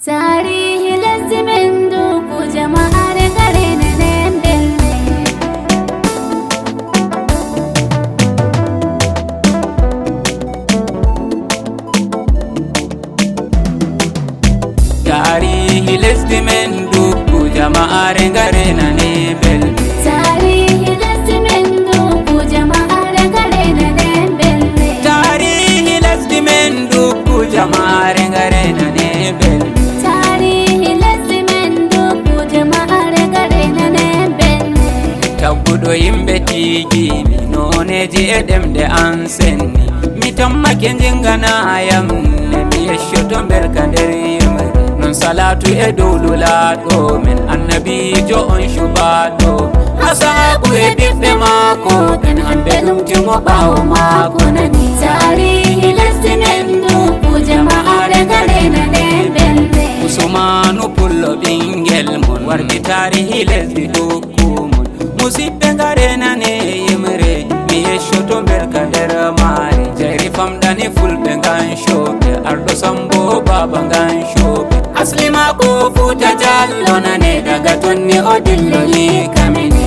Taariihi Lesdi men Dukku jama'are garena nembelle. Taariihi Lesdi men Dukku jama'are garena nembelle. Taariihi Lesdi men Dukku jama'are garena nembelle. Taariihi Lesdi men Dukku jama'are garena nembelle. Tabbuɗo yimɓe tiigimi noneji e ɗemɗe an senni. Mi tammake jinganayam ne mi yeccoto berka nder yimre. Non salatu e dow lulaɗo men annabijo on cubaɗo. Asabu e ɓiɓɓe maako ɓen hamɓe ɗumtimo ɓawo maako nani. Taariihi Lesdi men Dukku jama'are garena nembelle. Usmanu Pullo ɓingel mon wardi taarihi lesdi Dukku mon. Musidɓe garenane yimre mi yeccoto berka nder maare. Jayri famɗani fulɓe ngan coɓe arɗo sambo baba ngan coɓe. Asli mako Fuuta Jallo nane daga tonni o dilloyi kamine.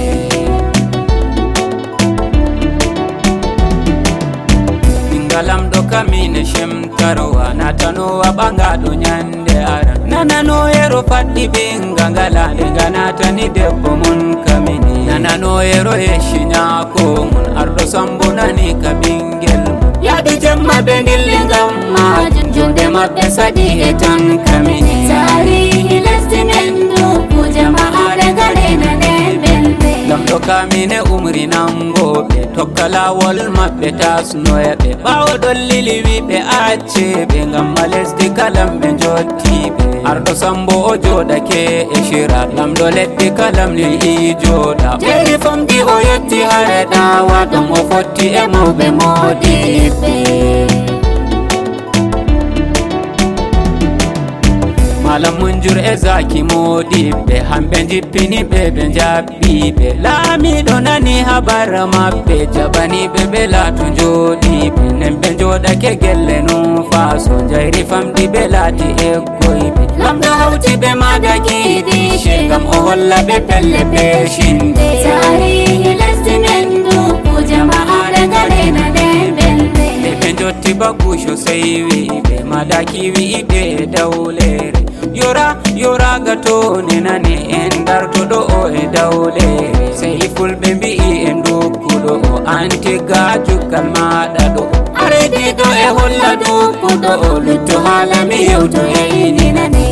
Ɓingalamɗo kamine shemtarwa natanowa ɓangaɗo nyande ara. Nananoyero faɗɗi ɓinga ngalade ganatani debbo mon kamine. Nananoyero yecci nyako mon arɗo sambo nani ka ɓingel mon. Yaadu jemma ɓe dilli ngam majum jonde maɓɓe saɗi e tan kamine. Taariihi Lesdi men Dukku jama'are garena nembelle. Lamɗo kamine umri nangoɓe tokka lawol maɓɓe tasnoyaɓe. ɓawo ɗollili wiɓe acceɓe ngamma lesdi kalam ɓe jottiɓe. Arɗo sambo o joɗake e shira lamɗo leddi kalam ni i joɗa. Jeyri famɗi o yetti hare ɗawa ɗum o fotti e mawɓe modiɓɓe. Malam Munjur e Zaki modiɓɓe hamɓe jippini ɓe ɓe jaɓɓiɓe. Laamiɗo nani habar maɓɓe jaɓaniɓe ɓe laatu joɗiɓe. Nden ɓe joɗake gelle numfaso jayri famɗi ɓe laati eggoyɓe. Lamɗo hawti ɓe madakiɗice ngam o holla ɓe pelle peshinde. Taariihi Lesdi men Dukku jama'are garena nembelle. Ɓe jotti bagguco sey wiɓe madaki wiɓe dawlere. Yora gatone nane en dartoɗo o e dawlere. Sey fulɓe mbi'i e Dukkuɗo o antigga juggal maɗa ɗo. Arediɗo e holla Dukkuɗo o lutto haala mi yewto yeyni nane.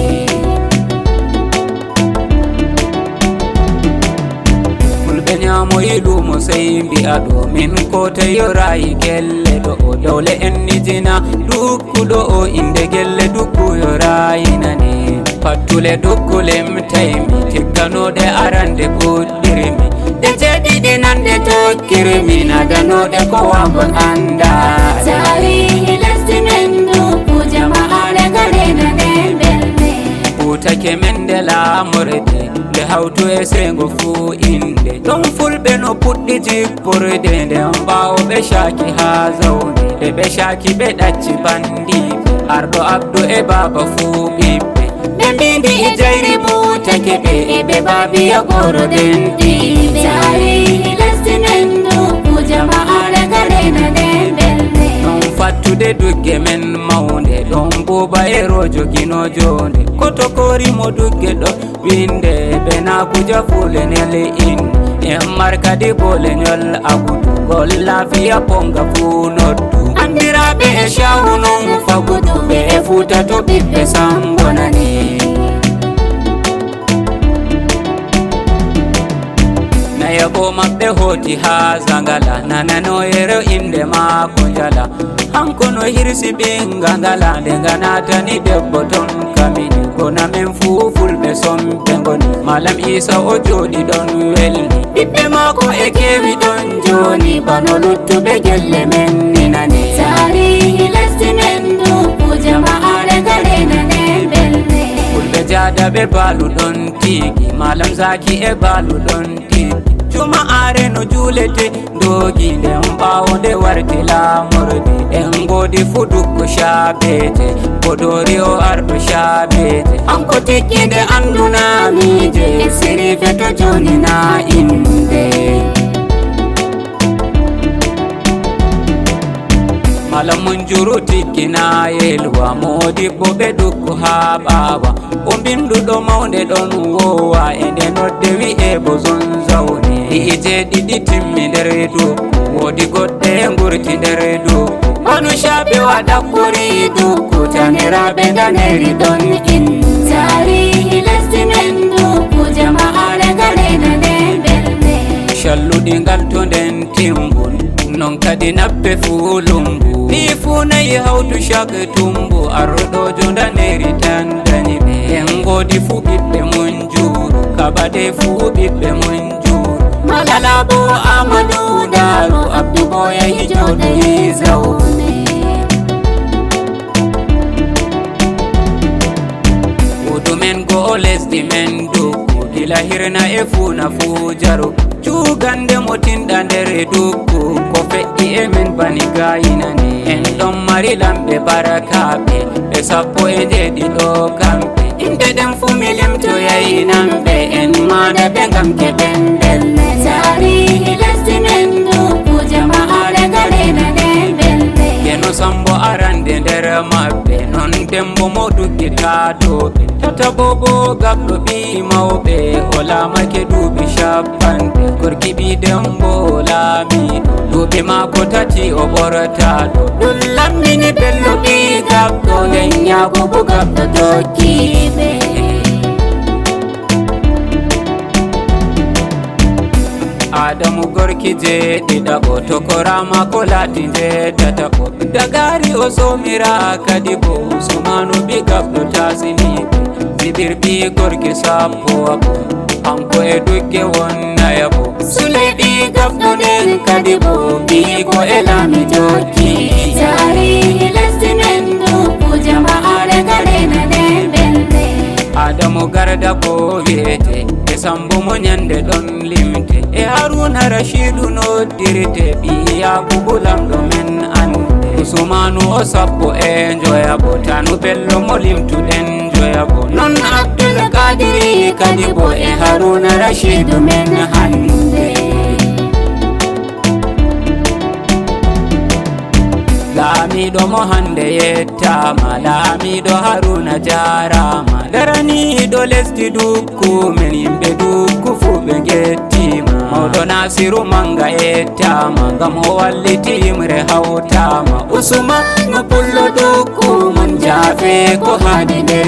Fulɓe nyamoyi lumo sey mbi'a ɗo min kote yorayi gelle ɗo o. Dawle en nijina Dukkuɗo o inde gelle Dukku yorayi nane. Pattule Dukku lemtaymi tigganoɗe arande puɗɗirmi. Ɗe jeɗiɗi nande tokkirmi nadanoɗe ko wagon anda. Taariihi Lesdi men Dukku jama'are garena nembelle. Putake men nde lamorde nde hawtu e sengo fuu inde. Ɗon fulɓe no puɗɗi jipporde nden ɓawo ɓe caki ha zawde. Nde ɓe caki ɓe ɗacci bandiɓe arɗo Abdu e baba fuu ɓiɓɓe. Ɓe mbindi e jayri Putake ɓe e ɓe babiya goro dendiɓe. Taariihi Lesdi men Dukku jama'are garena nembelle. Ɗon fattude dugge men mawnde ɗon buba e rojo gino jonde. Kotokori mo dugge ɗo winde ɓe nakuja fulenele inde. En markadi boleñol agudu gol lafiya ponga fuu noddu. Andiraɓe e cahu non fagudu ɓe e Fuuta to ɓiɓɓe sambonani. Nayabo maɓɓe hoti ha Zangala nananoyero inde maako jala. Hanko no hirsi ɓinga ngala nde ganatani debbo ton kamini. Gona men fuu fulɓe somɓe ngoni Malam Isa o joɗi ɗon welni. Ɓiɓɓe maako e kewi ɗon joni bano luttuɓe gelle men ni nane. Taariihi Lesdi men Dukku jama'are garena nembelle. Fulɓe jada ɓe balu ɗon tigi Malam Zaki e balu ɗon tigi. juma'are no julete dogi nden ɓawo nde warti lamorde en godi fu Dukku shaabete Podori o arɗo shaabete hanko tikkinde andunamije e sirife to joni na inde malamun juru tikkina yelwa modibbo ɓe Dukku ha ɓawa o binduɗo mawnde ɗon wowa e nde nodde wi'e bo zon zawne ije ɗiɗi timmi nder Dukku wodi goɗɗe gurti nder Dukku banu shaɓe waɗa kuri Dukku taniraɓe daneri ɗon in Taariihi lesdi men Dukku jama'are galena nden belɗe calluɗi ngal to nden timbul non kadi nabbe fu lumbu ni fu nayi hawtu chaque tumbu arɗojo daneri tan dani ɓe en godi fu ɓiɓɓe mun juru kaɓade fu ɓiɓɓe mun juru malala bo Amadou Daru Abdou bo yahi joɗoyi zawne wudumen go lesdi men Dukku dila hirna e funa fu jaro cugande mo tinɗa nder Dukku ko feƴƴi e men bani gayinane en ɗon mari lamɓe barakaɓe ɓe sappo e jeeɗiɗo kamɓe inde ɗen fu mi limtoyayi namɓe en mana ɓe gam keɓen belɗe Taariihi lesdi men Dukku jama'are galena nden belɗe keno sambo arande nder maɓɓe non dembo mo duggita doɓe tata bobo gaɓɗo ɓi mawɓe o lamake duuɓi shappanɗe gorki ɓi dembo laamiɗo duuɓi mako tati o ɓorataɗo ɗum lammini bello ɓi gaɓɗo nden yakubu gaɓɗo tokkiɓe Adamu gorki jeeɗiɗaɓo tokorama ko laati jeetataɓo dagari o somira kadi bo Usmanu ɓi gaɓɗo tasiniɓe Zibir ɓi gorki sappo abo hanko e Dugge wonnayabo Suley ɓi gaɓɗo nden kadi bo ɓiiko e laami jokki Taariihi lesdi men Dukku jama'are galena nden belɗe Adamu garda ko wiyete e sambo mo nyande ɗon limte e Haruna Rashidu noddirte ɓi Yakubu lamɗo men ande Usmanu o sappo e joyabo tanu bello mo limtuɗen joyabo non Abdul Kadiri kadi bo e Haruna Rashidu men hande laamiɗo mo hande yettama laamiɗo Haruna jarama daraniɗo lesdi Dukku men yimɓe Dukku fu ɓe gettima mawɗo Nasiru manga yettama ngam o walliti yimre hawtama Usman no Pullo Dukku mon jaafe ko haadi nder